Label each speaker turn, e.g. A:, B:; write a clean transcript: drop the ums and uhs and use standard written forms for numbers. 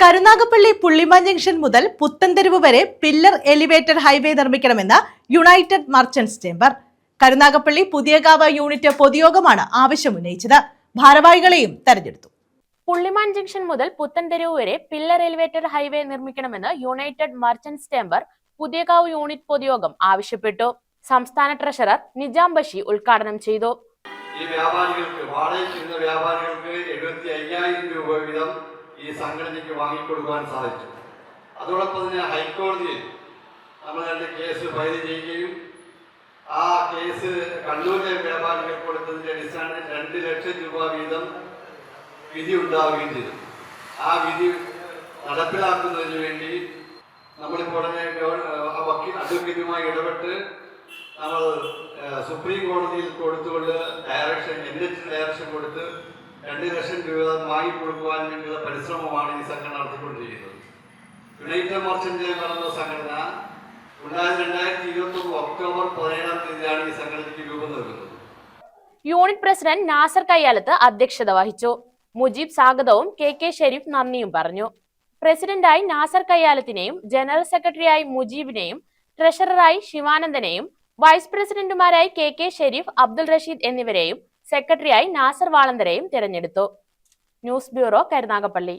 A: Karunagappally പുള്ളിമാൻ junction മുതൽ പുത്തൻതെരുവ് വരെ pillar elevated highway നിർമ്മിക്കണമെന്ന് united merchants chamber. Karunagappally Puthiyakavu unit പൊതുയോഗമാണ് ആവശ്യമുന്നയിച്ചത്. ഭാരവാഹികളെയും തെരഞ്ഞെടുത്തു.
B: പുള്ളിമാൻ ജംഗ്ഷൻ മുതൽ പുത്തൻതെരുവ് വരെ പില്ലർ എലിവേറ്റഡ് ഹൈവേ നിർമ്മിക്കണമെന്ന് united merchants chamber Puthiyakavu unit പൊതുയോഗം ആവശ്യപ്പെട്ടു. സംസ്ഥാന ട്രഷറർ നിജാം ബഷി ഉദ്ഘാടനം ചെയ്തു.
C: ഈ വ്യാപാരികൾക്ക് വാടകയ്ക്കുന്ന വ്യാപാരികൾക്ക് 75,000 രൂപ വീതം ഈ സംഘടനയ്ക്ക് വാങ്ങിക്കൊടുക്കാൻ സാധിച്ചു. അതോടൊപ്പം തന്നെ ഹൈക്കോടതിയിൽ നമ്മൾ 2 കേസ് ഫയൽ ചെയ്യുകയും ആ കേസ് കണ്ണൂരിലെ വ്യാപാരികൾക്ക് കൊടുത്തതിന്റെ അടിസ്ഥാനത്തിൽ 2 ലക്ഷം രൂപ വീതം വിധി ഉണ്ടാവുകയും ചെയ്തു. ആ വിധി നടപ്പിലാക്കുന്നതിന് വേണ്ടി നമ്മളിപ്പോൾ അഡ്വക്കേറ്റുമായി ഇടപെട്ട് നമ്മൾ സുപ്രീം കോടതിയിൽ കൊടുത്തുകൊണ്ട് ഡയറക്ഷൻ കൊടുത്ത് 2 ലക്ഷം രൂപ വാങ്ങിക്കൊടുക്കുവാൻ വേണ്ടിയുള്ള പരിശ്രമമാണ് ഈ സംഘടന നടത്തിക്കൊണ്ടിരിക്കുന്നത്. യുണൈറ്റഡ് മർച്ചന്റ് ചേംബർ എന്ന സംഘടന 2021 ഒക്ടോബർ 17 ഈ സംഘടനയ്ക്ക് രൂപം നൽകുന്നത്.
B: യൂണിറ്റ് പ്രസിഡന്റ് നാസർ കയ്യാലത്ത് അധ്യക്ഷത വഹിച്ചു. മുജീബ് സ്വാഗതവും കെ ഷെരീഫ് നന്ദിയും പറഞ്ഞു. പ്രസിഡന്റായി നാസർ കയ്യാലത്തിനെയും ജനറൽ സെക്രട്ടറിയായി മുജീബിനെയും ട്രഷററായി ശിവാനന്ദനെയും വൈസ് പ്രസിഡന്റുമാരായി കെ ഷെരീഫ്, അബ്ദുൾ റഷീദ് എന്നിവരെയും സെക്രട്ടറിയായി നാസർ വാളന്തരെയും തിരഞ്ഞെടുത്തു. News bureau, Karunagappally.